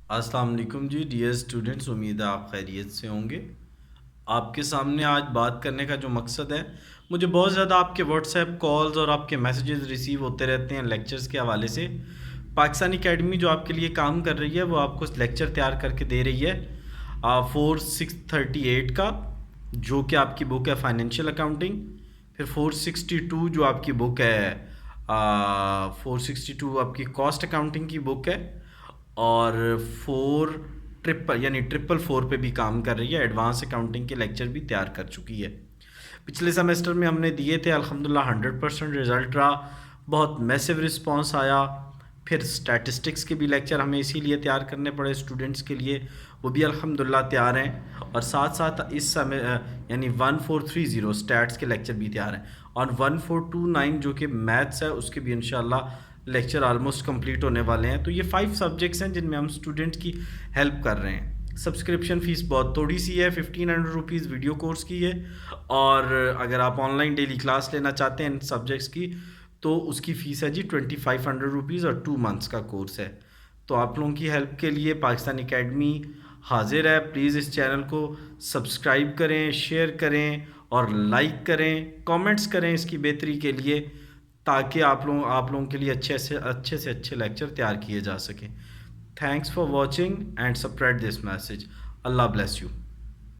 السلام علیکم جی dear students, امید ہے آپ خیریت سے ہوں گے۔ آپ کے سامنے آج بات کرنے کا جو مقصد ہے، مجھے بہت زیادہ آپ کے واٹس ایپ کالز اور آپ کے میسیجز ریسیو ہوتے رہتے ہیں لیکچرز کے حوالے سے۔ پاکستانی اکیڈمی جو آپ کے لیے کام کر رہی ہے، وہ آپ کو لیکچر تیار کر کے دے رہی ہے 4638 کا، جو کہ آپ کی بک ہے فائنینشیل اکاؤنٹنگ، پھر 462 جو آپ کی بک ہے 462 آپ کی کاسٹ اکاؤنٹنگ کی بک ہے، اور 4 پہ بھی کام کر رہی ہے، ایڈوانس اکاؤنٹنگ کے لیکچر بھی تیار کر چکی ہے۔ پچھلے سیمسٹر میں ہم نے دیے تھے، الحمدللہ 100% رزلٹ رہا، بہت میسو رسپانس آیا۔ پھر اسٹیٹسٹکس کے بھی لیکچر ہمیں اسی لیے تیار کرنے پڑے اسٹوڈنٹس کے لیے، وہ بھی الحمدللہ تیار ہیں، اور ساتھ ساتھ اس یعنی 1430 اسٹیٹس کے لیکچر بھی تیار ہیں، اور 1429 جو کہ میتھس ہے اس کے بھی انشاءاللہ لیکچر آلموسٹ کمپلیٹ ہونے والے ہیں۔ تو یہ 5 سبجیکٹس ہیں جن میں ہم اسٹوڈنٹ کی ہیلپ کر رہے ہیں۔ سبسکرپشن فیس بہت تھوڑی سی ہے، 1500 روپیز ویڈیو کورس کی ہے، اور اگر آپ آن لائن ڈیلی کلاس لینا چاہتے ہیں ان سبجیکٹس کی تو اس کی فیس ہے جی 2500 روپیز، اور 2 منتھس کا کورس ہے۔ تو آپ لوگوں کی ہیلپ کے لیے پاکستان اکیڈمی حاضر ہے۔ پلیز اس چینل کو سبسکرائب کریں، شیئر کریں اور لائک کریں، کامنٹس کریں اس کی بہتری کے لیے، تاکہ آپ لوگوں کے لیے اچھے سے اچھے لیکچر تیار کیے جا سکیں۔ Thanks for watching and spread this message. Allah bless you.